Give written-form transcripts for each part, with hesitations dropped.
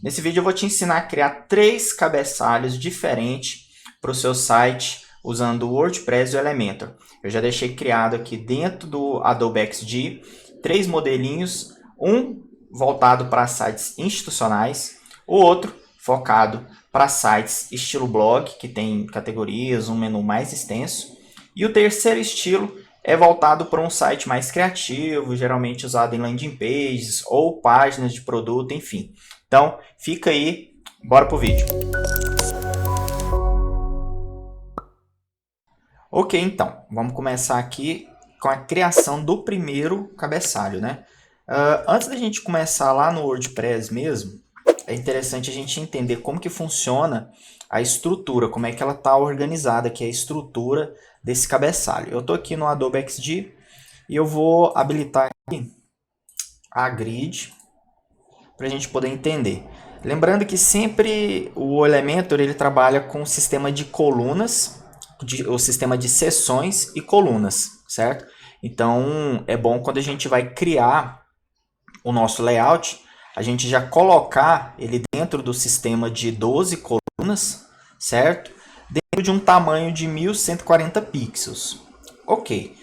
Nesse vídeo eu vou te ensinar a criar 3 cabeçalhos diferentes para o seu site usando o WordPress e o Elementor. Eu já deixei criado aqui dentro do Adobe XD 3 modelinhos, um voltado para sites institucionais, o outro focado para sites estilo blog, que tem categorias, um menu mais extenso, e o terceiro estilo é voltado para um site mais criativo, geralmente usado em landing pages ou páginas de produto, enfim. Então, fica aí, bora pro vídeo. Ok, então, vamos começar aqui com a criação do primeiro cabeçalho, né? Antes da gente começar lá no WordPress mesmo, é interessante a gente entender como que funciona a estrutura, como é que ela está organizada, que é a estrutura desse cabeçalho. Eu estou aqui no Adobe XD e eu vou habilitar aqui a grid para a gente poder entender. Lembrando que sempre o Elementor ele trabalha com o sistema de colunas, o sistema de seções e colunas, certo? Então é bom quando a gente vai criar o nosso layout, a gente já colocar ele dentro do sistema de 12 colunas, certo? Dentro de um tamanho de 1140 pixels. Ok,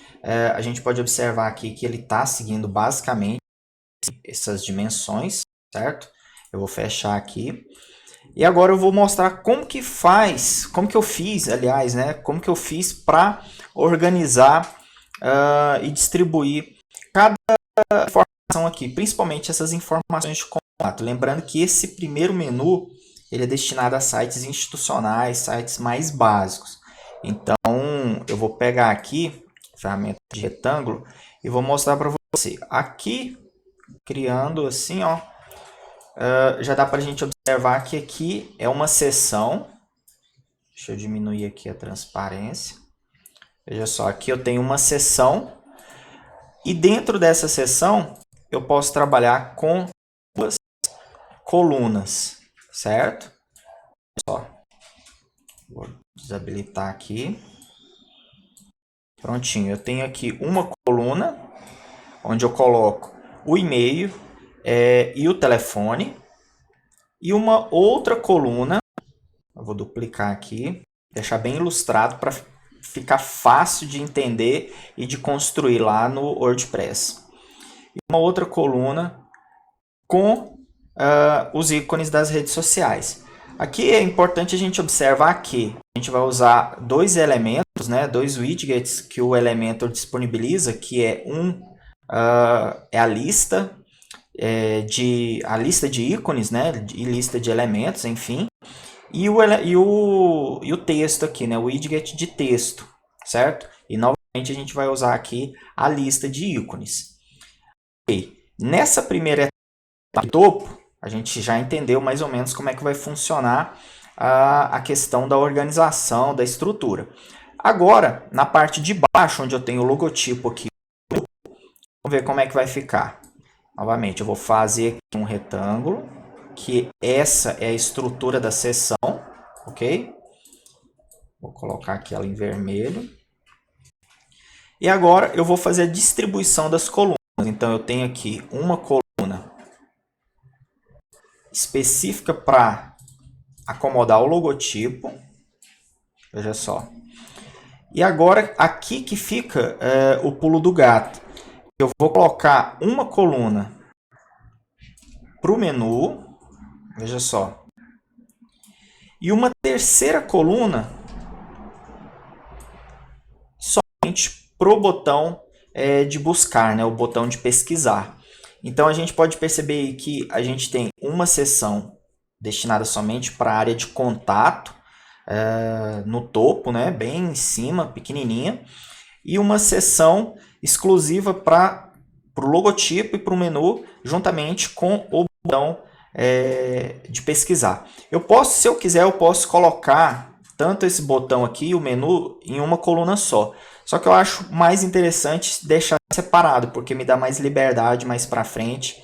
a gente pode observar aqui que ele está seguindo basicamente essas dimensões, certo? Eu vou fechar aqui. E agora eu vou mostrar como que faz, como que eu fiz, aliás, né? Como que eu fiz para organizar e distribuir cada informação aqui, principalmente essas informações de contato. Lembrando que esse primeiro menu ele é destinado a sites institucionais, sites mais básicos. Então, eu vou pegar aqui a ferramenta de retângulo e vou mostrar para você. Aqui, criando assim, ó, já dá para a gente observar que aqui é uma seção. Deixa eu diminuir aqui a transparência. Veja só, aqui eu tenho uma seção e dentro dessa seção eu posso trabalhar com duas colunas, certo? Só. Vou desabilitar aqui. Prontinho, eu tenho aqui uma coluna onde eu coloco o e-mail e o telefone, e uma outra coluna, eu vou duplicar aqui, deixar bem ilustrado para ficar fácil de entender e de construir lá no WordPress. E uma outra coluna com os ícones das redes sociais. Aqui é importante a gente observar que a gente vai usar dois elementos, né, dois widgets que o Elementor disponibiliza, que é é a lista de ícones, né, e lista de elementos, enfim, e o texto aqui, né, o widget de texto, certo? E novamente a gente vai usar aqui a lista de ícones. Okay. Nessa primeira etapa do topo, a gente já entendeu mais ou menos como é que vai funcionar a questão da organização, da estrutura. Agora, na parte de baixo, onde eu tenho o logotipo aqui, vamos ver como é que vai ficar. Novamente, eu vou fazer aqui um retângulo, que essa é a estrutura da seção, ok? Vou colocar aqui ela em vermelho. E agora eu vou fazer a distribuição das colunas. Então, eu tenho aqui uma coluna específica para acomodar o logotipo. Veja só. E agora, aqui que fica o pulo do gato. Eu vou colocar uma coluna para o menu, veja só, e uma terceira coluna somente para o botão de buscar, né, o botão de pesquisar. Então a gente pode perceber que a gente tem uma seção destinada somente para a área de contato, no topo, né, bem em cima, pequenininha, e uma seção exclusiva para o logotipo e para o menu, juntamente com o botão de pesquisar. Eu posso, se eu quiser, eu posso colocar tanto esse botão aqui e o menu em uma coluna só. Só que eu acho mais interessante deixar separado, porque me dá mais liberdade mais para frente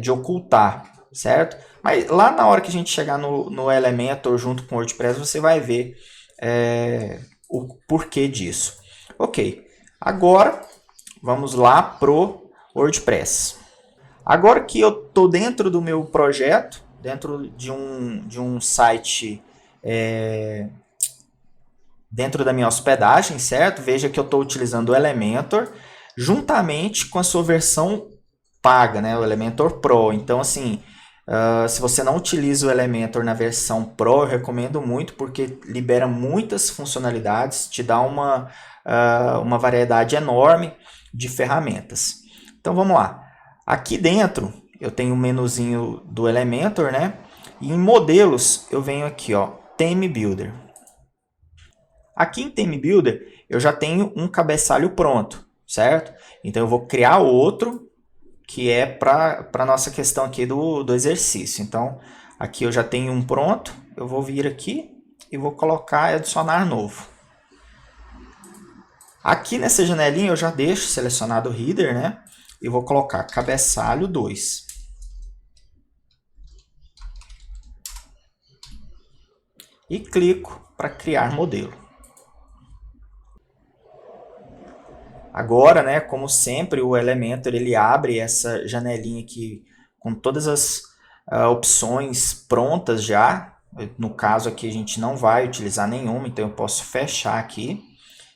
de ocultar, certo? Mas lá na hora que a gente chegar no Elementor junto com o WordPress, você vai ver o porquê disso. Ok, agora vamos lá pro WordPress. Agora que eu estou dentro do meu projeto, dentro de um site dentro da minha hospedagem, certo? Veja que eu estou utilizando o Elementor juntamente com a sua versão paga, né? O Elementor Pro. Então, assim, se você não utiliza o Elementor na versão Pro, eu recomendo muito porque libera muitas funcionalidades, te dá uma variedade enorme de ferramentas. Então, vamos lá. Aqui dentro, eu tenho o menuzinho do Elementor, né? E em modelos, eu venho aqui, ó, Theme Builder. Aqui em Theme Builder, eu já tenho um cabeçalho pronto, certo? Então, eu vou criar outro, que é para a nossa questão aqui do exercício. Então, aqui eu já tenho um pronto, eu vou vir aqui e vou colocar e adicionar novo. Aqui nessa janelinha eu já deixo selecionado o header, né? E vou colocar cabeçalho 2. E clico para criar modelo. Agora, né, como sempre, o Elementor ele abre essa janelinha aqui com todas as opções prontas já. No caso aqui a gente não vai utilizar nenhuma, então eu posso fechar aqui.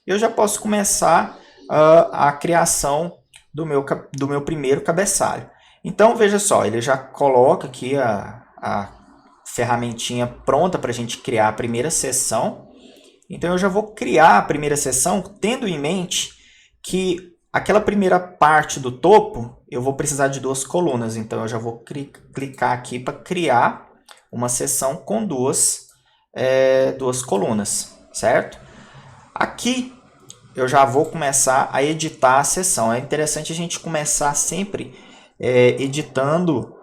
Eu já posso começar a criação do meu primeiro cabeçalho. Então, veja só, ele já coloca aqui a ferramentinha pronta para a gente criar a primeira seção. Então, eu já vou criar a primeira seção tendo em mente que aquela primeira parte do topo, eu vou precisar de 2 colunas. Então, eu já vou clicar aqui para criar uma seção com duas colunas, certo? Aqui, eu já vou começar a editar a seção. É interessante a gente começar sempre editando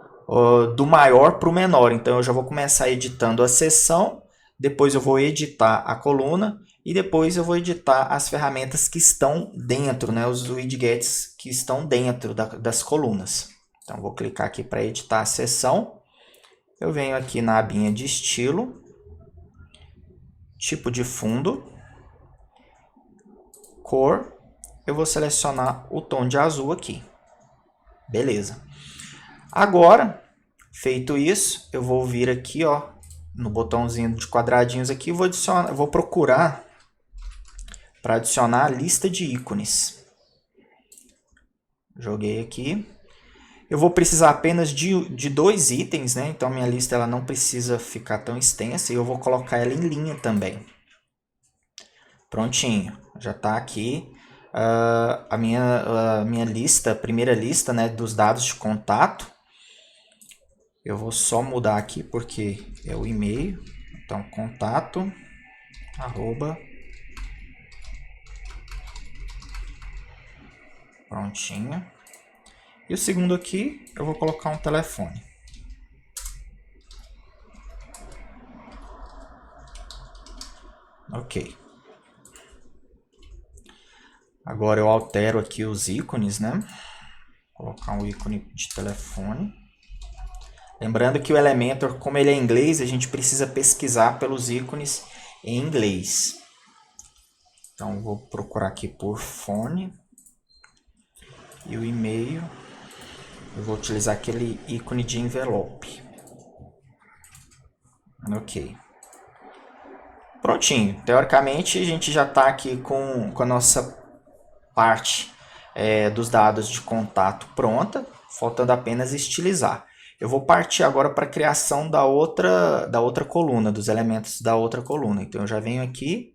do maior para o menor. Então, eu já vou começar editando a seção, depois eu vou editar a coluna e depois eu vou editar as ferramentas que estão dentro, né, os widgets que estão dentro das colunas. Então, vou clicar aqui para editar a seção. Eu venho aqui na abinha de estilo, tipo de fundo, cor, eu vou selecionar o tom de azul aqui. Beleza. Agora, feito isso, eu vou vir aqui, ó, no botãozinho de quadradinhos aqui, vou procurar para adicionar a lista de ícones. Joguei aqui. Eu vou precisar apenas de 2 itens, né? Então minha lista ela não precisa ficar tão extensa e eu vou colocar ela em linha também. Prontinho, já está aqui a minha lista, a primeira lista, né, dos dados de contato. Eu vou só mudar aqui porque é o e-mail. Então, contato, arroba. Prontinho. E o segundo aqui, eu vou colocar um telefone. Ok. Agora eu altero aqui os ícones, né? Vou colocar um ícone de telefone. Lembrando que o Elementor, como ele é em inglês, a gente precisa pesquisar pelos ícones em inglês. Então, vou procurar aqui por fone. E o e-mail, eu vou utilizar aquele ícone de envelope. Ok. Prontinho. Teoricamente, a gente já está aqui com a nossa parte dos dados de contato pronta, faltando apenas estilizar. Eu vou partir agora para a criação da outra coluna, dos elementos da outra coluna. Então, eu já venho aqui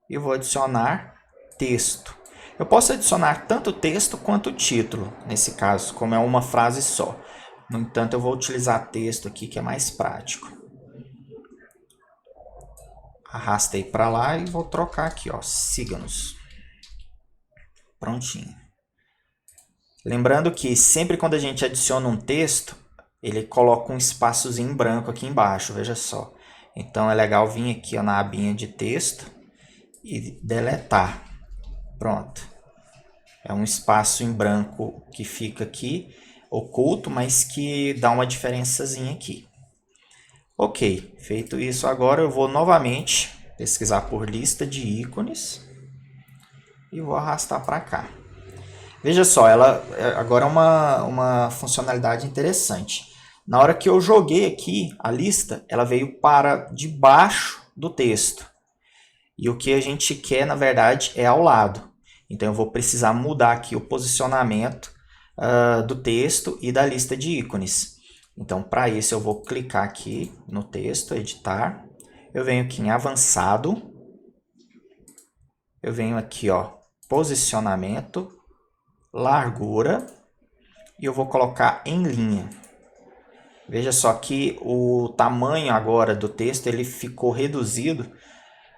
e vou adicionar texto. Eu posso adicionar tanto texto quanto título, nesse caso, como é uma frase só. No entanto, eu vou utilizar texto aqui, que é mais prático. Arrastei para lá e vou trocar aqui, ó, siga-nos. Prontinho. Lembrando que sempre quando a gente adiciona um texto, ele coloca um espaçozinho em branco aqui embaixo, veja só. Então, é legal vir aqui, ó, na abinha de texto e deletar. Pronto. É um espaço em branco que fica aqui, oculto, mas que dá uma diferençazinha aqui. Ok, feito isso agora eu vou novamente pesquisar por lista de ícones e vou arrastar para cá. Veja só, ela agora é uma funcionalidade interessante. Na hora que eu joguei aqui a lista, ela veio para debaixo do texto. E o que a gente quer, na verdade, é ao lado. Então, eu vou precisar mudar aqui o posicionamento do texto e da lista de ícones. Então, para isso, eu vou clicar aqui no texto, editar. Eu venho aqui em avançado. Eu venho aqui, ó, posicionamento, largura. E eu vou colocar em linha. Veja só que o tamanho agora do texto ele ficou reduzido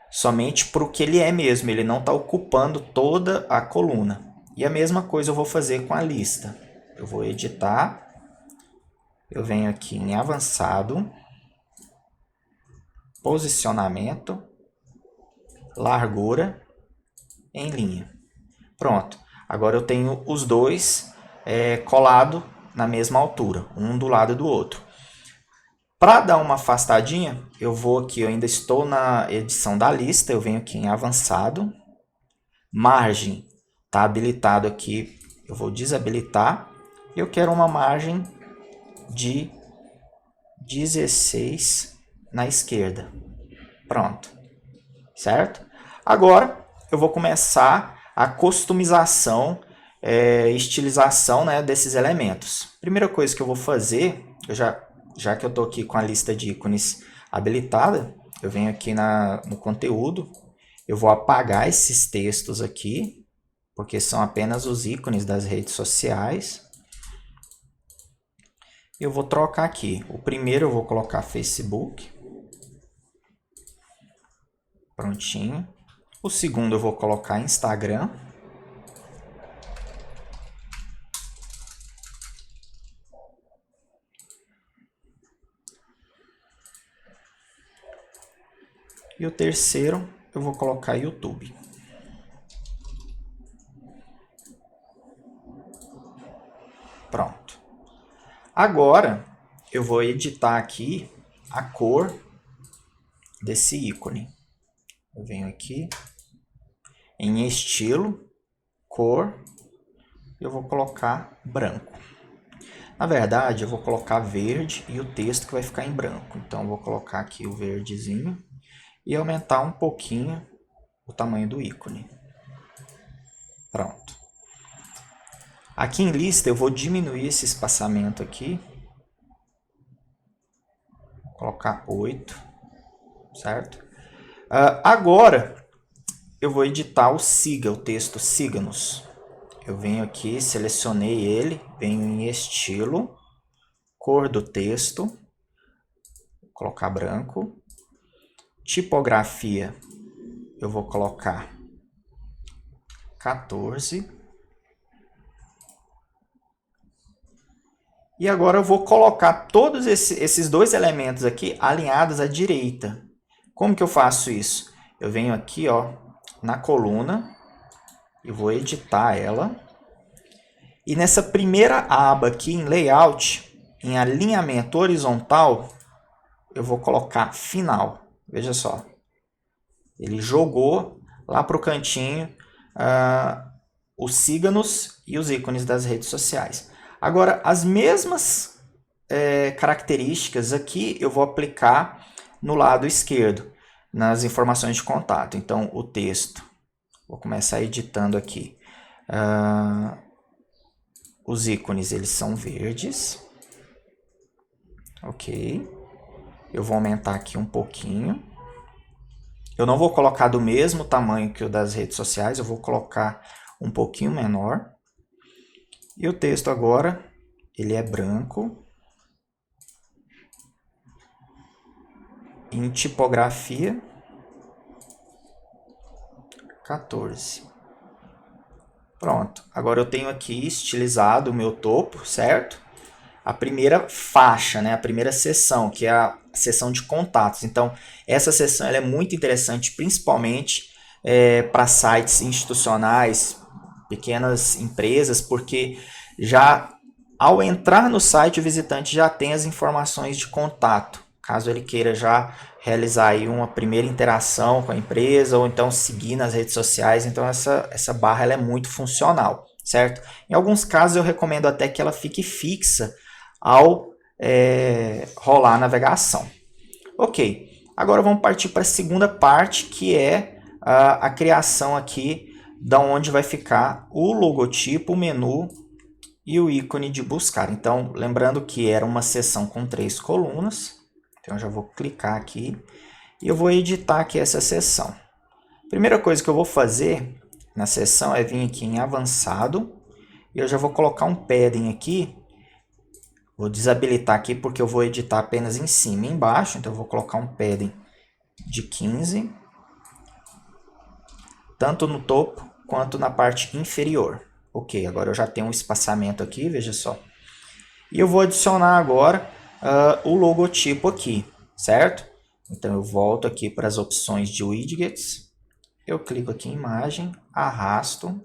somente para o que ele é mesmo. Ele não está ocupando toda a coluna. E a mesma coisa eu vou fazer com a lista. Eu vou editar. Eu venho aqui em avançado. Posicionamento. Largura. Em linha. Pronto. Agora eu tenho os dois colado na mesma altura, um do lado do outro. Para dar uma afastadinha, eu vou aqui, eu ainda estou na edição da lista, eu venho aqui em avançado, margem está habilitado aqui, eu vou desabilitar, eu quero uma margem de 16 na esquerda. Pronto, certo? Agora eu vou começar a customização, estilização, né, desses elementos. Primeira coisa que eu vou fazer, já que eu estou aqui com a lista de ícones habilitada, eu venho aqui no conteúdo, eu vou apagar esses textos aqui, porque são apenas os ícones das redes sociais. Eu vou trocar aqui. O primeiro eu vou colocar Facebook. Prontinho. O segundo eu vou colocar Instagram. E o terceiro eu vou colocar YouTube. Pronto. Agora eu vou editar aqui a cor desse ícone. Eu venho aqui em estilo, cor, eu vou colocar branco. Na verdade, eu vou colocar verde e o texto que vai ficar em branco. Então, eu vou colocar aqui o verdezinho e aumentar um pouquinho o tamanho do ícone. Pronto. Aqui em lista, eu vou diminuir esse espaçamento aqui. Vou colocar 8, certo? Agora, eu vou editar o siga, o texto siga-nos. Eu venho aqui, selecionei ele, venho em estilo, cor do texto, vou colocar branco. Tipografia, eu vou colocar 14. E agora eu vou colocar todos esses dois elementos aqui alinhados à direita. Como que eu faço isso? Eu venho aqui, ó, na coluna e vou editar ela. E nessa primeira aba aqui em layout, em alinhamento horizontal, eu vou colocar final. Veja só. Ele jogou lá para o cantinho os síganos e os ícones das redes sociais. Agora, as mesmas características aqui eu vou aplicar no lado esquerdo, nas informações de contato. Então, o texto, vou começar editando aqui. Os ícones, eles são verdes. Ok. Eu vou aumentar aqui um pouquinho. Eu não vou colocar do mesmo tamanho que o das redes sociais, eu vou colocar um pouquinho menor. E o texto agora, ele é branco. Em tipografia, 14. Pronto. Agora eu tenho aqui estilizado o meu topo, certo? A primeira faixa, né? A primeira seção, que é a seção de contatos. Então, essa seção ela é muito interessante, principalmente para sites institucionais, pequenas empresas, porque já ao entrar no site, o visitante já tem as informações de contato, caso ele queira já realizar aí uma primeira interação com a empresa, ou então seguir nas redes sociais. Então, essa barra ela é muito funcional, certo? Em alguns casos, eu recomendo até que ela fique fixa ao rolar a navegação. Ok, agora vamos partir para a segunda parte, que é a criação aqui da onde vai ficar o logotipo, o menu e o ícone de buscar. Então, lembrando que era uma seção com 3 colunas, então eu já vou clicar aqui e eu vou editar aqui essa seção. Primeira coisa que eu vou fazer na seção é vir aqui em avançado e eu já vou colocar um padding aqui. Vou desabilitar aqui porque eu vou editar apenas em cima e embaixo, então eu vou colocar um padding de 15, tanto no topo quanto na parte inferior. Ok, agora eu já tenho um espaçamento aqui, veja só. E eu vou adicionar agora o logotipo aqui, certo? Então eu volto aqui para as opções de widgets, eu clico aqui em imagem, arrasto,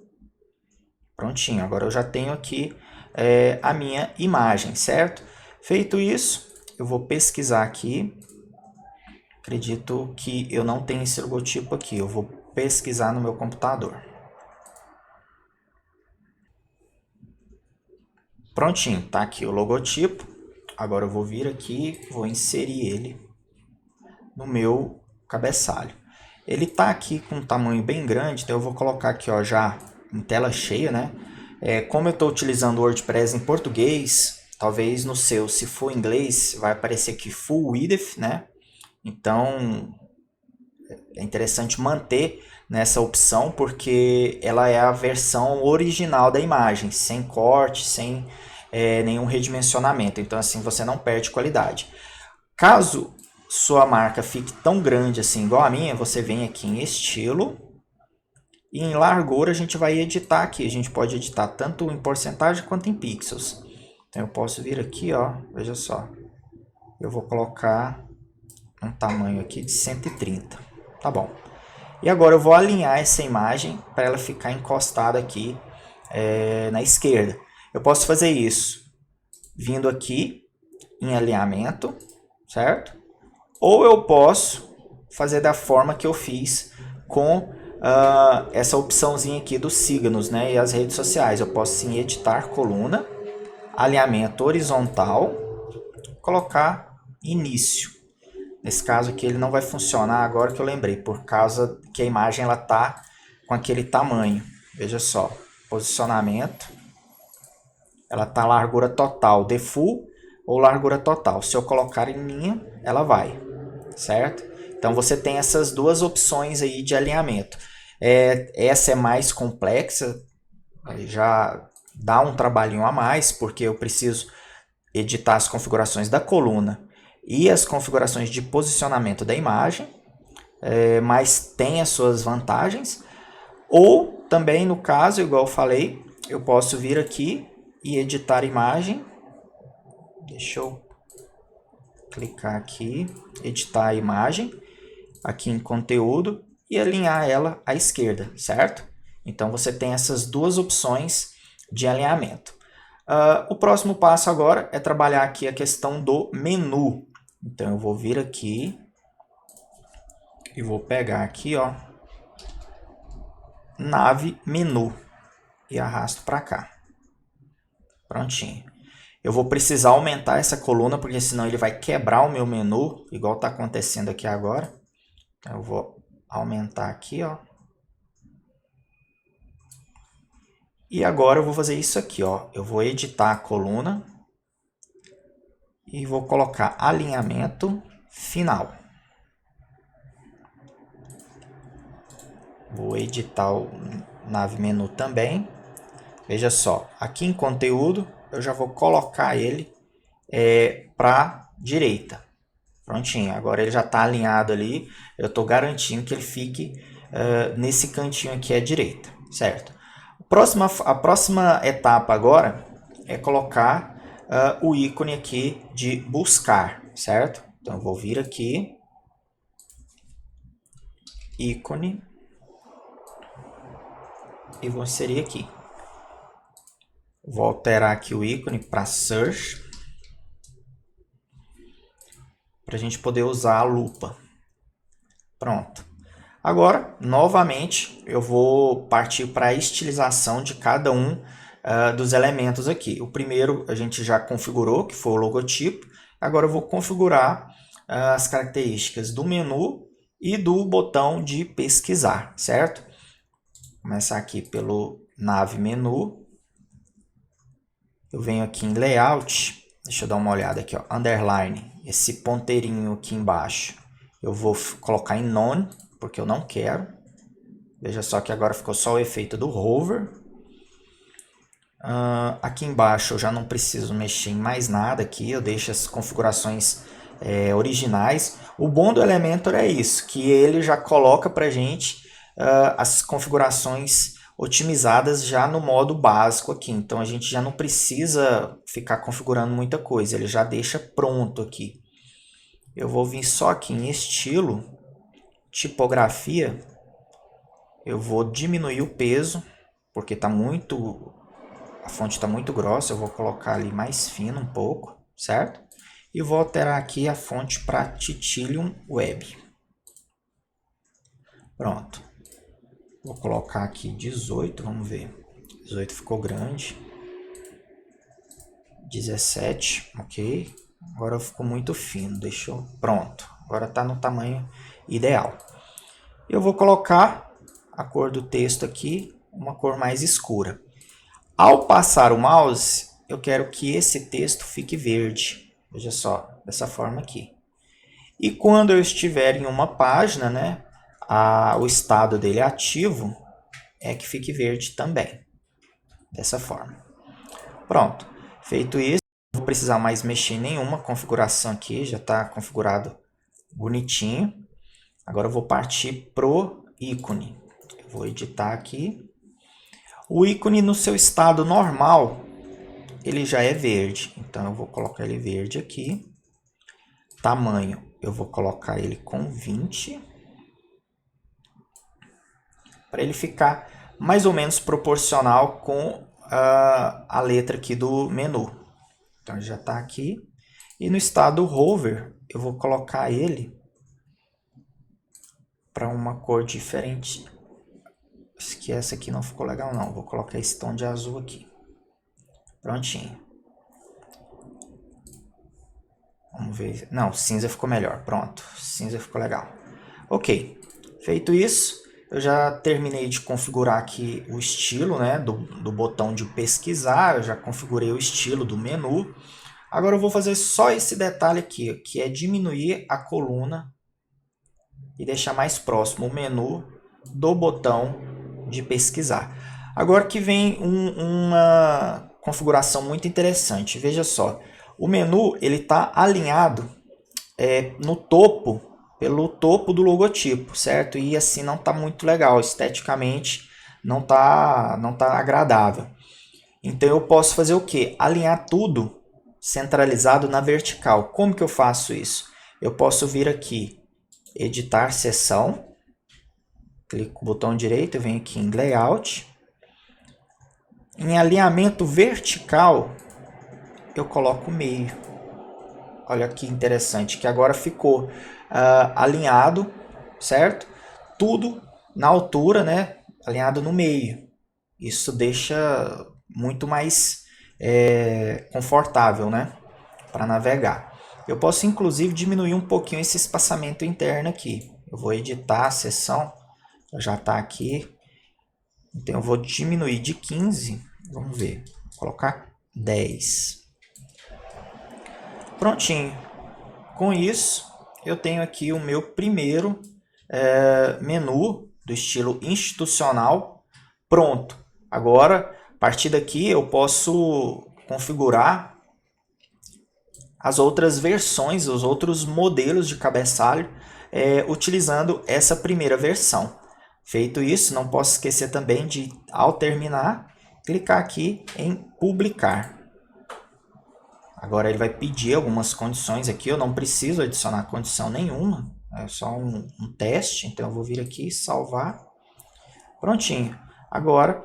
prontinho. Agora eu já tenho aqui a minha imagem, certo? Feito isso, eu vou pesquisar aqui. Acredito que eu não tenho esse logotipo aqui, eu vou pesquisar no meu computador. Prontinho, tá aqui o logotipo. Agora eu vou vir aqui, vou inserir ele no meu cabeçalho. Ele tá aqui com um tamanho bem grande, então eu vou colocar aqui ó, já em tela cheia, né? Como eu estou utilizando o WordPress em português, talvez no seu, se for em inglês, vai aparecer aqui Full Width, né? Então é interessante manter nessa opção, porque ela é a versão original da imagem, sem corte, sem nenhum redimensionamento. Então assim você não perde qualidade. Caso sua marca fique tão grande assim, igual a minha, você vem aqui em estilo e em largura a gente vai editar aqui. A gente pode editar tanto em porcentagem quanto em pixels. Então eu posso vir aqui, ó, veja só. Eu vou colocar um tamanho aqui de 130. Tá bom. E agora eu vou alinhar essa imagem para ela ficar encostada aqui na esquerda. Eu posso fazer isso vindo aqui em alinhamento, certo? Ou eu posso fazer da forma que eu fiz com essa opçãozinha aqui dos signos, né, e as redes sociais. Eu posso sim editar coluna, alinhamento horizontal, colocar início. Nesse caso aqui ele não vai funcionar agora que eu lembrei, por causa que a imagem ela tá com aquele tamanho. Veja só, posicionamento, ela tá largura total, default ou largura total. Se eu colocar em linha, ela vai, certo? Então você tem essas duas opções aí de alinhamento. Essa é mais complexa, já dá um trabalhinho a mais, porque eu preciso editar as configurações da coluna e as configurações de posicionamento da imagem, mas tem as suas vantagens. Ou também, no caso, igual eu falei, eu posso vir aqui e editar imagem. Deixa eu clicar aqui, editar a imagem, aqui em conteúdo, e alinhar ela à esquerda, certo? Então você tem essas duas opções de alinhamento. O próximo passo agora é trabalhar aqui a questão do menu. Então eu vou vir aqui e vou pegar aqui, ó, nave menu e arrasto para cá. Prontinho. Eu vou precisar aumentar essa coluna, porque senão ele vai quebrar o meu menu, igual está acontecendo aqui agora. Então eu vou aumentar aqui, ó. E agora eu vou fazer isso aqui, ó. Eu vou editar a coluna e vou colocar alinhamento final. Vou editar o nave menu também. Veja só, aqui em conteúdo eu já vou colocar ele para a direita. Prontinho, agora ele já está alinhado ali. Eu estou garantindo que ele fique nesse cantinho aqui à direita, certo? A próxima etapa agora é colocar o ícone aqui de buscar, certo? Então eu vou vir aqui, ícone, e vou inserir aqui. Vou alterar aqui o ícone para Search, para a gente poder usar a lupa. Pronto. Agora, novamente, eu vou partir para a estilização de cada um dos elementos aqui. O primeiro a gente já configurou, que foi o logotipo. Agora eu vou configurar as características do menu e do botão de pesquisar, certo? Vou começar aqui pelo nave menu. Eu venho aqui em layout, deixa eu dar uma olhada aqui, ó, underline, esse ponteirinho aqui embaixo. Eu vou colocar em none, porque eu não quero. Veja só que agora ficou só o efeito do hover. Aqui embaixo eu já não preciso mexer em mais nada aqui, eu deixo as configurações originais. O bom do Elementor é isso, que ele já coloca para a gente as configurações otimizadas já no modo básico aqui. Então a gente já não precisa ficar configurando muita coisa, ele já deixa pronto aqui. Eu vou vir só aqui em estilo, tipografia, eu vou diminuir o peso, porque a fonte está muito grossa, eu vou colocar ali mais fino um pouco, certo? E vou alterar aqui a fonte para Titilium Web. Pronto. Vou colocar aqui 18, vamos ver. 18 ficou grande. 17, ok. Agora ficou muito fino, deixou. Pronto, agora está no tamanho ideal. Eu vou colocar a cor do texto aqui, uma cor mais escura. Ao passar o mouse, eu quero que esse texto fique verde. Veja só, dessa forma aqui. E quando eu estiver em uma página, né, o estado dele ativo é que fique verde também. Dessa forma. Pronto. Feito isso, não vou precisar mais mexer em nenhuma configuração aqui. Já está configurado bonitinho. Agora eu vou partir pro ícone. Eu vou editar aqui. O ícone no seu estado normal, ele já é verde. Então eu vou colocar ele verde aqui. Tamanho, eu vou colocar ele com 20. Para ele ficar mais ou menos proporcional com a letra aqui do menu. Então já está aqui. E no estado hover, eu vou colocar ele para uma cor diferente. Acho que essa aqui não ficou legal não. Vou colocar esse tom de azul aqui. Prontinho. Vamos ver. Não, cinza ficou melhor. Pronto. Cinza ficou legal. Ok. Feito isso, eu já terminei de configurar aqui o estilo, né, do botão de pesquisar. Eu já configurei o estilo do menu. Agora eu vou fazer só esse detalhe aqui, que é diminuir a coluna e deixar mais próximo o menu do botão de pesquisar. Agora que vem uma configuração muito interessante. Veja só, o menu ele está alinhado no topo, pelo topo do logotipo, certo? E assim não está muito legal, esteticamente não tá agradável. Então eu posso fazer o que? Alinhar tudo centralizado na vertical. Como que eu faço isso? Eu posso vir aqui, editar seção, clico com o botão direito, venho aqui em layout. Em alinhamento vertical, eu coloco meio. Olha que interessante, que agora ficou alinhado, certo? Tudo na altura, né? Alinhado no meio. Isso deixa muito mais confortável, né? Para navegar. Eu posso inclusive diminuir um pouquinho esse espaçamento interno aqui. Eu vou editar a seção, já está aqui. Então eu vou diminuir de 15, vamos ver, vou colocar 10. Prontinho. Com isso, eu tenho aqui o meu primeiro menu do estilo institucional pronto. Agora, a partir daqui, eu posso configurar as outras versões, os outros modelos de cabeçalho, utilizando essa primeira versão. Feito isso, não posso esquecer também de, ao terminar, clicar aqui em publicar. Agora ele vai pedir algumas condições aqui, eu não preciso adicionar condição nenhuma, é só um teste, então eu vou vir aqui e salvar. Prontinho. Agora,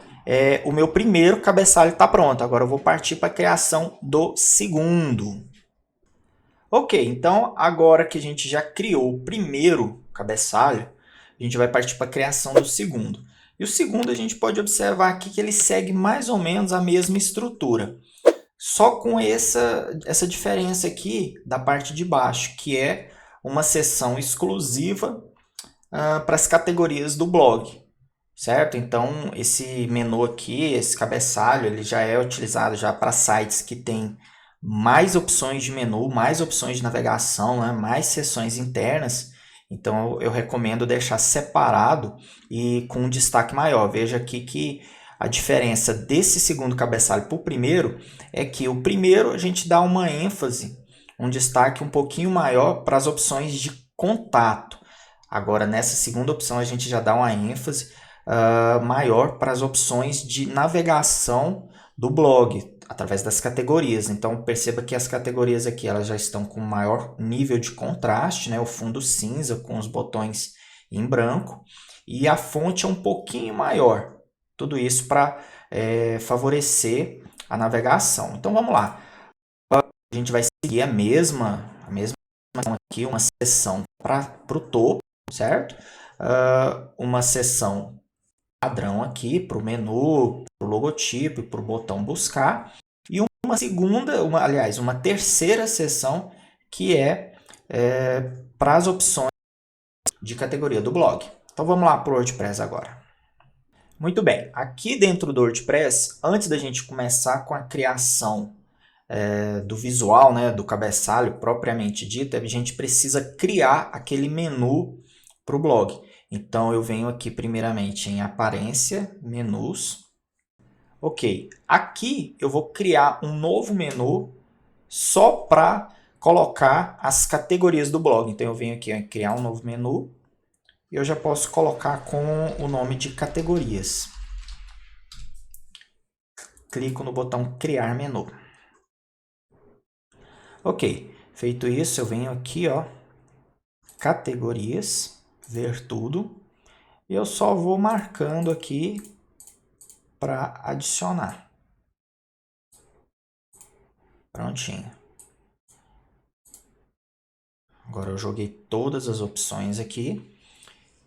o meu primeiro cabeçalho está pronto, agora eu vou partir para a criação do segundo. Ok, então agora que a gente já criou o primeiro cabeçalho, a gente vai partir para a criação do segundo. E o segundo, a gente pode observar aqui que ele segue mais ou menos a mesma estrutura, só com essa diferença aqui da parte de baixo, que é uma seção exclusiva para as categorias do blog, certo? Então, esse menu aqui, esse cabeçalho, ele já é utilizado já para sites que têm mais opções de menu, mais opções de navegação, né? Mais seções internas. Então, eu recomendo deixar separado e com um destaque maior. Veja aqui que a diferença desse segundo cabeçalho para o primeiro é que o primeiro a gente dá uma ênfase, um destaque um pouquinho maior para as opções de contato. Agora, nessa segunda opção, a gente já dá uma ênfase maior para as opções de navegação do blog, através das categorias. Então, perceba que as categorias aqui elas já estão com maior nível de contraste, né? O fundo cinza com os botões em branco e a fonte é um pouquinho maior. Tudo isso para favorecer a navegação. Então, vamos lá. A gente vai seguir a mesma aqui, uma seção para o topo, certo? Uma seção padrão aqui para o menu, para o logotipo e para o botão buscar. E uma segunda, uma terceira seção que é para as opções de categoria do blog. Então vamos lá para o WordPress agora. Muito bem, aqui dentro do WordPress, antes da gente começar com a criação do visual, né, do cabeçalho propriamente dito, a gente precisa criar aquele menu para o blog. Então, eu venho aqui primeiramente em aparência, menus. Ok, aqui eu vou criar um novo menu só para colocar as categorias do blog. Então, eu venho aqui em criar um novo menu e eu já posso colocar com o nome de categorias. Clico no botão criar menu. Ok, feito isso, eu venho aqui, ó, categorias, ver tudo, e eu só vou marcando aqui para adicionar. Prontinho. Agora eu joguei todas as opções aqui,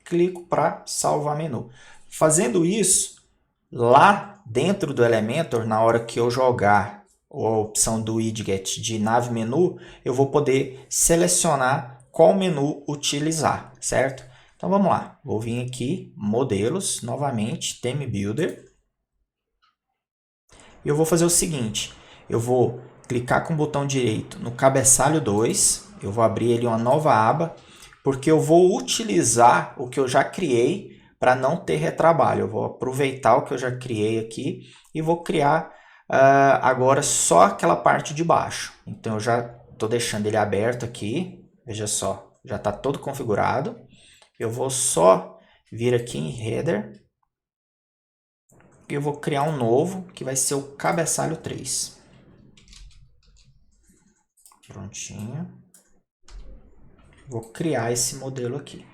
clico para salvar menu. Fazendo isso, lá dentro do Elementor, na hora que eu jogar a opção do widget de nave menu, eu vou poder selecionar qual menu utilizar, certo? Então vamos lá, vou vir aqui, modelos, novamente, Theme Builder. E eu vou fazer o seguinte, eu vou clicar com o botão direito no cabeçalho 2, eu vou abrir ele uma nova aba, porque eu vou utilizar o que eu já criei para não ter retrabalho. Eu vou aproveitar o que eu já criei aqui e vou criar agora só aquela parte de baixo. Então eu já estou deixando ele aberto aqui, veja só, já está todo configurado. Eu vou só vir aqui em Header e eu vou criar um novo que vai ser o cabeçalho 3. Prontinho. Vou criar esse modelo aqui.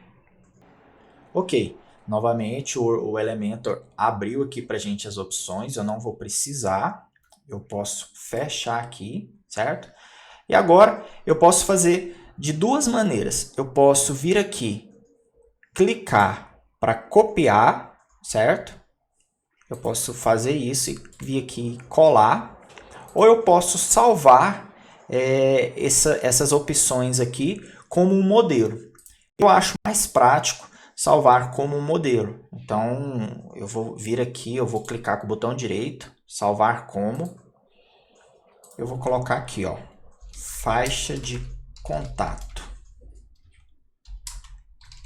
Ok, novamente o Elementor abriu aqui para a gente as opções, eu não vou precisar, eu posso fechar aqui, certo? E agora eu posso fazer de duas maneiras. Eu posso vir aqui, clicar para copiar, certo? Eu posso fazer isso e vir aqui colar, ou eu posso salvar essas opções aqui como um modelo. Eu acho mais prático salvar como um modelo. Então, eu vou vir aqui, eu vou clicar com o botão direito, salvar como. Eu vou colocar aqui, ó, faixa de contato,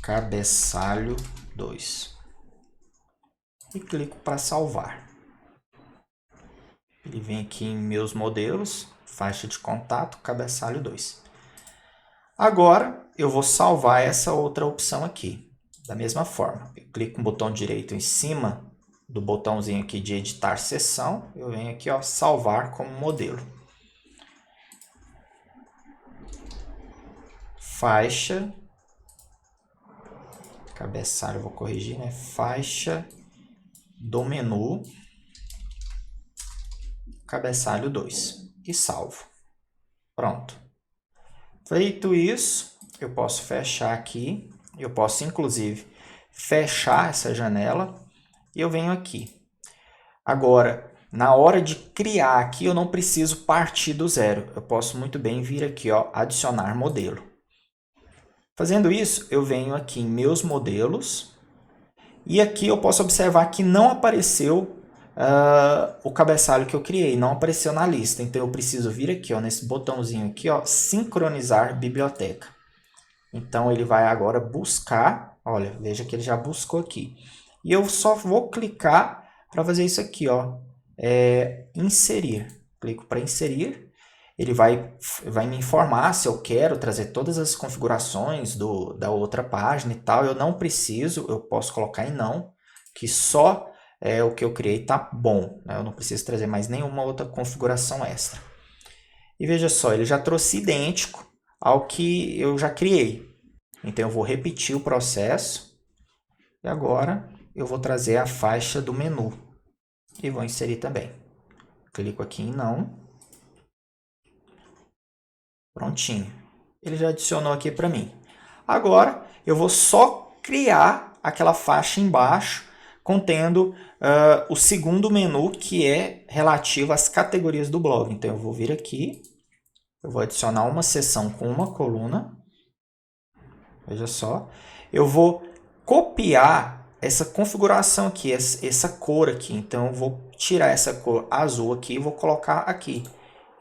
cabeçalho 2. E clico para salvar. Ele vem aqui em meus modelos, faixa de contato, cabeçalho 2. Agora, eu vou salvar essa outra opção aqui. Da mesma forma, eu clico com o botão direito em cima do botãozinho aqui de editar seção, eu venho aqui, ó, salvar como modelo. Faixa, cabeçalho, eu vou corrigir, né? Faixa do menu, cabeçalho 2 e salvo. Pronto. Feito isso, eu posso fechar aqui, eu posso inclusive fechar essa janela e eu venho aqui. Agora, na hora de criar aqui, eu não preciso partir do zero. Eu posso muito bem vir aqui, ó, adicionar modelo. Fazendo isso, eu venho aqui em meus modelos e aqui eu posso observar que não apareceu o cabeçalho que eu criei, não apareceu na lista. Então eu preciso vir aqui, ó, nesse botãozinho aqui, ó, sincronizar biblioteca. Então ele vai agora buscar, olha, veja que ele já buscou aqui. E eu só vou clicar para fazer isso aqui, ó, inserir. Clico para inserir. Ele vai me informar se eu quero trazer todas as configurações da outra página e tal. Eu não preciso, eu posso colocar em não, que só o que eu criei está bom, né? Eu não preciso trazer mais nenhuma outra configuração extra. E veja só, ele já trouxe idêntico ao que eu já criei. Então eu vou repetir o processo e agora eu vou trazer a faixa do menu e vou inserir também. Clico aqui em não. Prontinho. Ele já adicionou aqui para mim. Agora, eu vou só criar aquela faixa embaixo, contendo o segundo menu, que é relativo às categorias do blog. Então, eu vou vir aqui, eu vou adicionar uma seção com uma coluna. Veja só. Eu vou copiar essa configuração aqui, essa cor aqui. Então, eu vou tirar essa cor azul aqui e vou colocar aqui.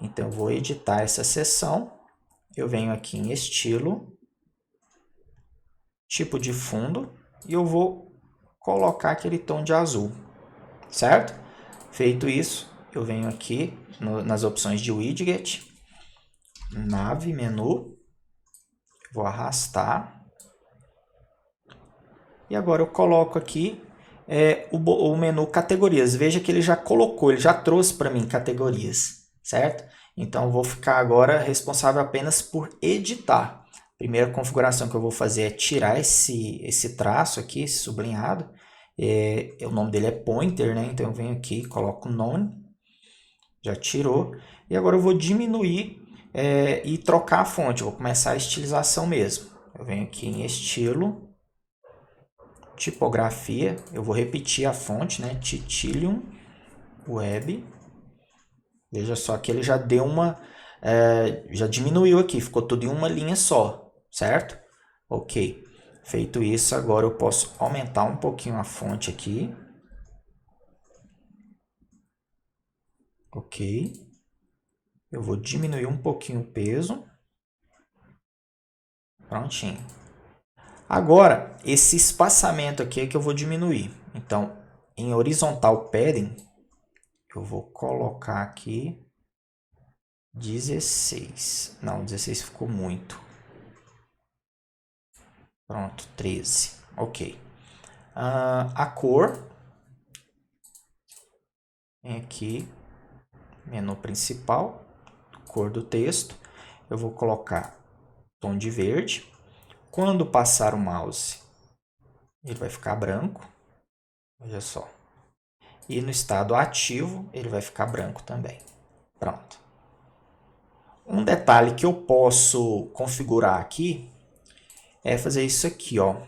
Então, eu vou editar essa seção. Eu venho aqui em estilo, tipo de fundo, e eu vou colocar aquele tom de azul, certo? Feito isso, eu venho aqui nas opções de widget, nave, menu, vou arrastar, e agora eu coloco aqui o menu categorias. Veja que ele já colocou, ele já trouxe para mim categorias, certo? Então, eu vou ficar agora responsável apenas por editar. A primeira configuração que eu vou fazer é tirar esse traço aqui, esse sublinhado. O nome dele é pointer, né? Então, eu venho aqui, coloco none. Já tirou. E agora eu vou diminuir e trocar a fonte. Eu vou começar a estilização mesmo. Eu venho aqui em estilo, tipografia. Eu vou repetir a fonte, né? Titilium Web. Veja só que ele já deu já diminuiu aqui, ficou tudo em uma linha só, certo? Ok. Feito isso, agora eu posso aumentar um pouquinho a fonte aqui. Ok. Eu vou diminuir um pouquinho o peso. Prontinho. Agora, esse espaçamento aqui é que eu vou diminuir. Então, em horizontal padding, eu vou colocar aqui 16. Não, 16 ficou muito. Pronto, 13. Ok. A cor. Vem aqui, menu principal, cor do texto. Eu vou colocar tom de verde. Quando passar o mouse, ele vai ficar branco. Veja só. E no estado ativo, ele vai ficar branco também. Pronto. Um detalhe que eu posso configurar aqui é fazer isso aqui, ó.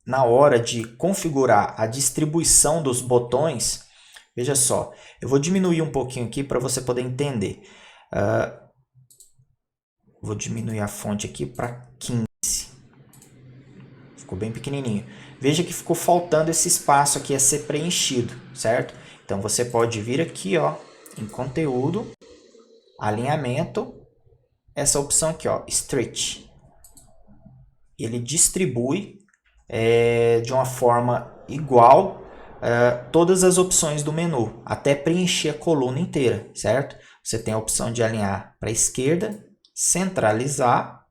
Na hora de configurar a distribuição dos botões, veja só, eu vou diminuir um pouquinho aqui para você poder entender. Vou diminuir a fonte aqui para 15. Ficou bem pequenininho. Veja que ficou faltando esse espaço aqui a ser preenchido, certo? Então você pode vir aqui, ó, em conteúdo, alinhamento, essa opção aqui, ó, stretch. Ele distribui de uma forma igual todas as opções do menu, até preencher a coluna inteira, certo? Você tem a opção de alinhar para a esquerda, centralizar,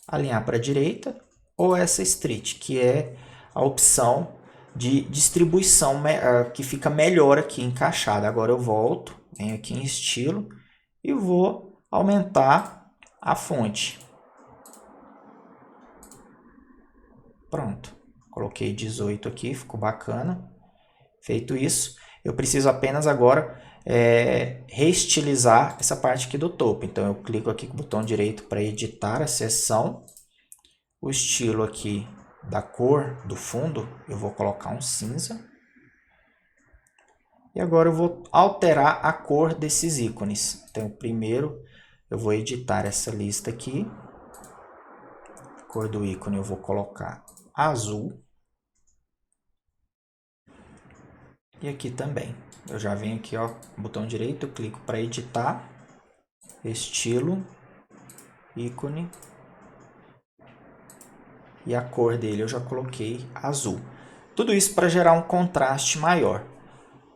alinhar para a direita, ou essa stretch, que é a opção de distribuição que fica melhor aqui encaixada. Agora eu volto, venho aqui em estilo e vou aumentar a fonte. Pronto, coloquei 18 aqui, ficou bacana. Feito isso, eu preciso apenas agora reestilizar essa parte aqui do topo. Então eu clico aqui com o botão direito para editar a seção. O estilo aqui da cor do fundo, eu vou colocar um cinza. E agora eu vou alterar a cor desses ícones. Então, primeiro eu vou editar essa lista aqui. A cor do ícone eu vou colocar azul. E aqui também. Eu já venho aqui, ó, botão direito, eu clico para editar, estilo, ícone. E a cor dele eu já coloquei azul. Tudo isso para gerar um contraste maior.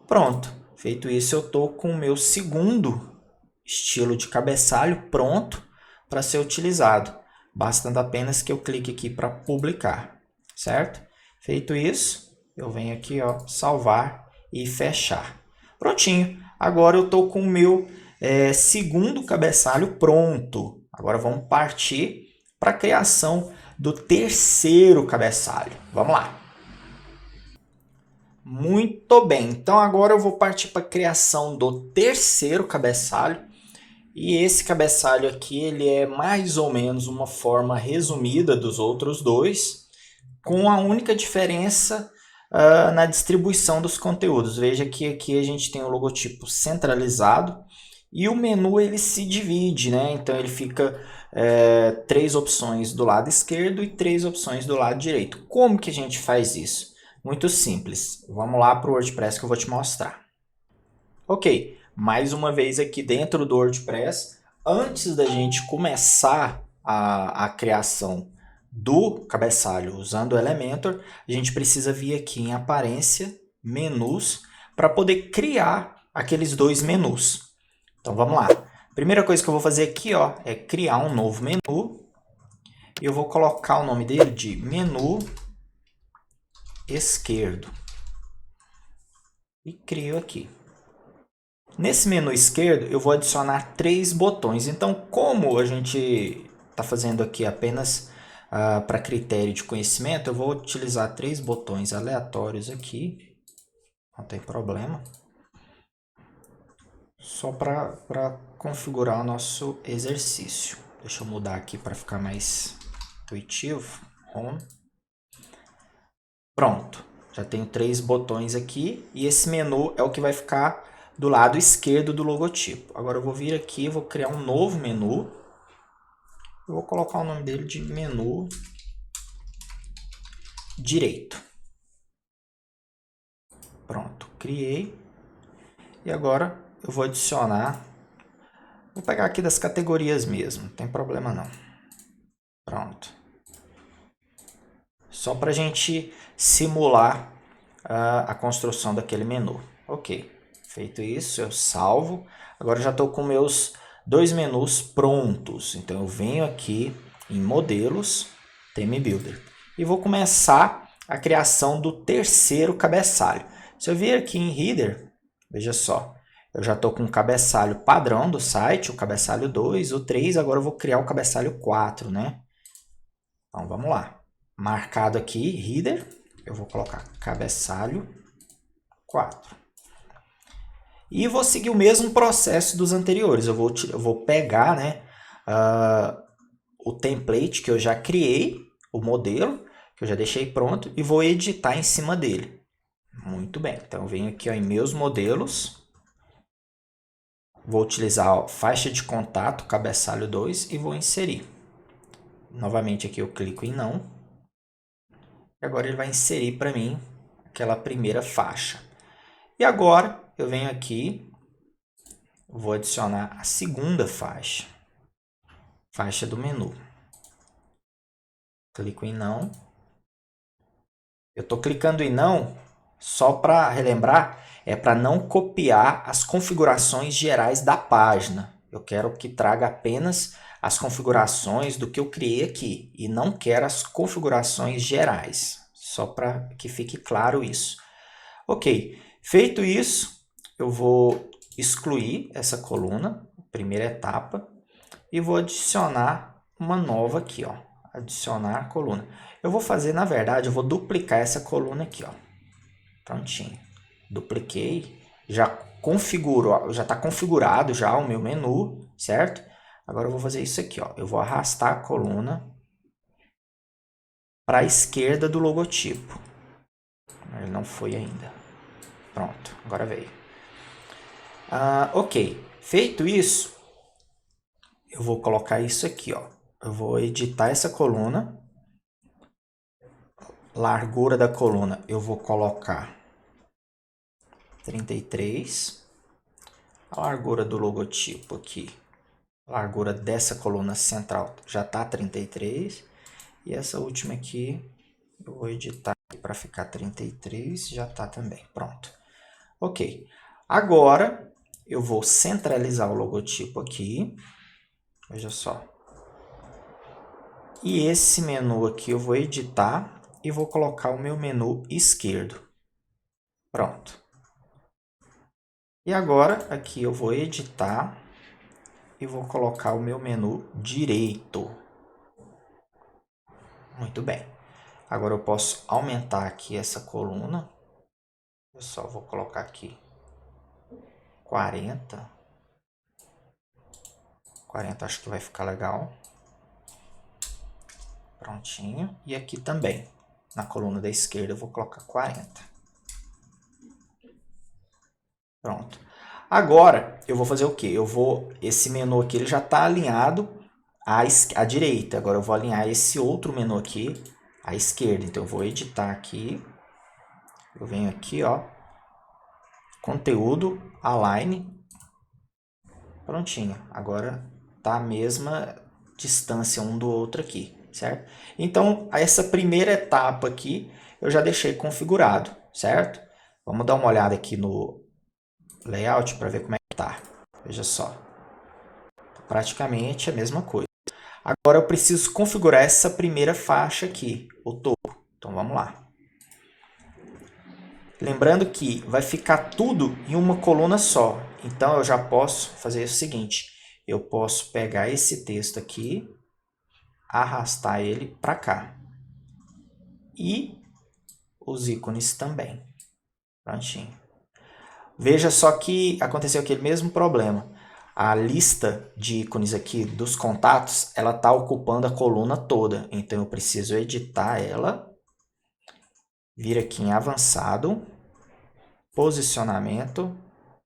Pronto. Feito isso, eu estou com o meu segundo estilo de cabeçalho pronto para ser utilizado. Bastando apenas que eu clique aqui para publicar, certo? Feito isso, eu venho aqui, ó, salvar e fechar. Prontinho. Agora eu estou com o meu segundo cabeçalho pronto. Agora vamos partir para a criação do terceiro cabeçalho. Vamos lá. Muito bem, então agora eu vou partir para a criação do terceiro cabeçalho. E esse cabeçalho aqui, ele é mais ou menos uma forma resumida dos outros dois, com a única diferença na distribuição dos conteúdos. Veja que aqui a gente tem o logotipo centralizado e o menu ele se divide, né? Então ele fica 3 opções do lado esquerdo e 3 opções do lado direito. Como que a gente faz isso? Muito simples. Vamos lá para o WordPress que eu vou te mostrar. Ok, mais uma vez aqui dentro do WordPress, antes da gente começar a criação do cabeçalho usando o Elementor, a gente precisa vir aqui em Aparência, Menus, para poder criar aqueles dois menus. Então vamos lá. Primeira coisa que eu vou fazer aqui, ó, é criar um novo menu. E eu vou colocar o nome dele de Menu Esquerdo. E crio aqui. Nesse menu esquerdo, eu vou adicionar 3 botões. Então, como a gente está fazendo aqui apenas para critério de conhecimento, eu vou utilizar 3 botões aleatórios aqui. Não tem problema. Só para configurar o nosso exercício. Deixa eu mudar aqui para ficar mais intuitivo. Home. Pronto. Já tenho 3 botões aqui. E esse menu é o que vai ficar do lado esquerdo do logotipo. Agora eu vou vir aqui e vou criar um novo menu. Eu vou colocar o nome dele de menu direito. Pronto, criei. E agora eu vou adicionar. Vou pegar aqui das categorias mesmo, não tem problema não. Pronto. Só para a gente simular a construção daquele menu. Ok, feito isso, eu salvo. Agora já estou com meus 2 menus prontos. Então eu venho aqui em modelos, Theme Builder. E vou começar a criação do terceiro cabeçalho. Se eu vir aqui em Header, veja só. Eu já estou com o cabeçalho padrão do site, o cabeçalho 2, o 3, agora eu vou criar o cabeçalho 4, né? Então vamos lá. Marcado aqui, Header, eu vou colocar cabeçalho 4. E vou seguir o mesmo processo dos anteriores. Eu vou pegar, né, o template que eu já criei, o modelo, que eu já deixei pronto, e vou editar em cima dele. Muito bem, então eu venho aqui ó, em meus modelos, vou utilizar ó, faixa de contato, cabeçalho 2 e vou inserir. Novamente aqui eu clico em não. E agora ele vai inserir para mim aquela primeira faixa. E agora eu venho aqui, vou adicionar a segunda faixa. Faixa do menu. Clico em não. Eu estou clicando em não só para relembrar, é para não copiar as configurações gerais da página. Eu quero que traga apenas as configurações do que eu criei aqui e não quero as configurações gerais, só para que fique claro isso. Ok, feito isso, eu vou excluir essa coluna, primeira etapa, e vou adicionar uma nova aqui, ó, adicionar coluna. Eu vou fazer, na verdade, eu vou duplicar essa coluna aqui, ó. Prontinho. Dupliquei, já configuro, já está configurado já o meu menu, certo? Agora eu vou fazer isso aqui, ó. Eu vou arrastar a coluna para a esquerda do logotipo. Ele não foi ainda. Pronto, agora veio. Ok, feito isso, eu vou colocar isso aqui, ó. Eu vou editar essa coluna. Largura da coluna, eu vou colocar 33. A largura do logotipo aqui, a largura dessa coluna central já está 33. E essa última aqui, eu vou editar para ficar 33, já está também. Pronto. Ok. Agora, eu vou centralizar o logotipo aqui. Veja só. E esse menu aqui eu vou editar e vou colocar o meu menu esquerdo. Pronto. E agora, aqui eu vou editar e vou colocar o meu menu direito. Muito bem. Agora eu posso aumentar aqui essa coluna. Eu só vou colocar aqui 40. 40 acho que vai ficar legal. Prontinho. E aqui também, na coluna da esquerda, eu vou colocar 40. Pronto. Agora, eu vou fazer o quê? Esse menu aqui ele já está alinhado à direita. Agora eu vou alinhar esse outro menu aqui à esquerda. Então eu vou editar aqui. Eu venho aqui, ó. Conteúdo, align. Prontinho. Agora tá a mesma distância um do outro aqui, certo? Então, essa primeira etapa aqui eu já deixei configurado, certo? Vamos dar uma olhada aqui no layout para ver como é que tá. Veja só. Praticamente a mesma coisa. Agora eu preciso configurar essa primeira faixa aqui, o topo. Então vamos lá. Lembrando que vai ficar tudo em uma coluna só. Então eu já posso fazer o seguinte. Eu posso pegar esse texto aqui, arrastar ele para cá. E os ícones também. Prontinho. Veja só que aconteceu aquele mesmo problema. A lista de ícones aqui dos contatos, ela está ocupando a coluna toda. Então eu preciso editar ela. Vir aqui em avançado, posicionamento,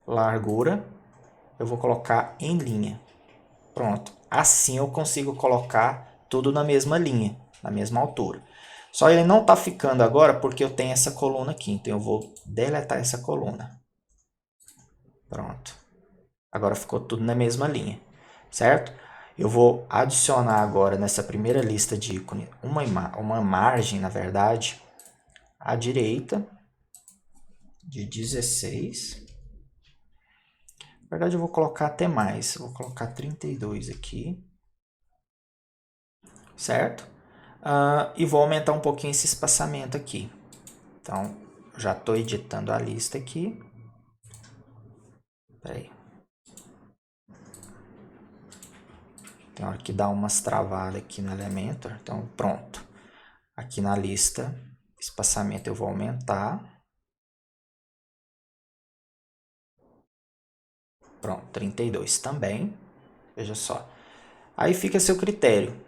largura. Eu vou colocar em linha. Pronto. Assim eu consigo colocar tudo na mesma linha, na mesma altura. Só ele não está ficando agora porque eu tenho essa coluna aqui. Então eu vou deletar essa coluna. Pronto. Agora ficou tudo na mesma linha, certo? Eu vou adicionar agora nessa primeira lista de ícones uma margem, na verdade, à direita de 16. Na verdade eu vou colocar até mais. Eu vou colocar 32 aqui. Certo? E vou aumentar um pouquinho esse espaçamento aqui. Então, já estou editando a lista aqui. Espera aí. Tem hora que dá umas travadas aqui no Elementor. Então, pronto. Aqui na lista, espaçamento eu vou aumentar. Pronto, 32 também. Veja só. Aí fica a seu critério.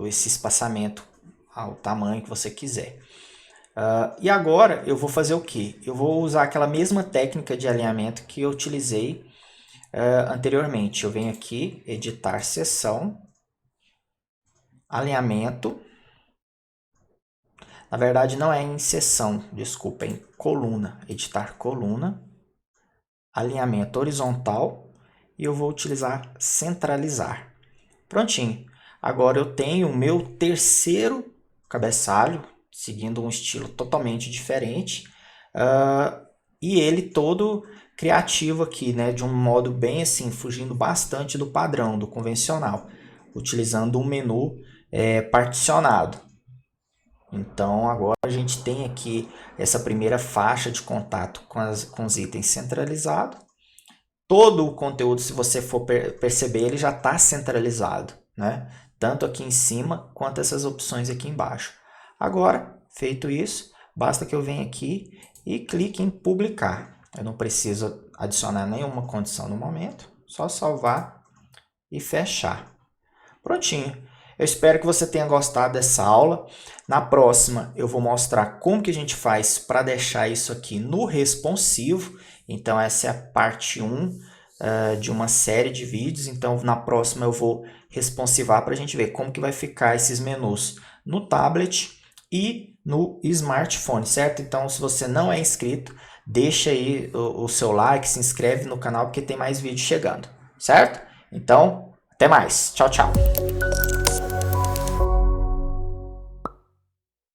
Esse espaçamento ao tamanho que você quiser. E agora eu vou fazer o que? Eu vou usar aquela mesma técnica de alinhamento que eu utilizei anteriormente. Eu venho aqui, editar seção, alinhamento. Na verdade não é em seção, desculpa, é em coluna. Editar coluna, alinhamento horizontal e eu vou utilizar centralizar. Prontinho. Agora eu tenho o meu terceiro cabeçalho, seguindo um estilo totalmente diferente. E ele todo criativo aqui, né? De um modo bem assim, fugindo bastante do padrão, do convencional. Utilizando um menu particionado. Então agora a gente tem aqui essa primeira faixa de contato com os itens centralizados. Todo o conteúdo, se você for perceber, ele já está centralizado, né? Tanto aqui em cima, quanto essas opções aqui embaixo. Agora, feito isso, basta que eu venha aqui e clique em publicar. Eu não preciso adicionar nenhuma condição no momento, só salvar e fechar. Prontinho. Eu espero que você tenha gostado dessa aula. Na próxima eu vou mostrar como que a gente faz para deixar isso aqui no responsivo. Então essa é a parte 1 de uma série de vídeos. Então na próxima eu vou responsivar para a gente ver como que vai ficar esses menus no tablet e no smartphone, certo? Então se você não é inscrito, deixa aí o seu like, se inscreve no canal porque tem mais vídeos chegando, certo? Então, até mais. Tchau, tchau.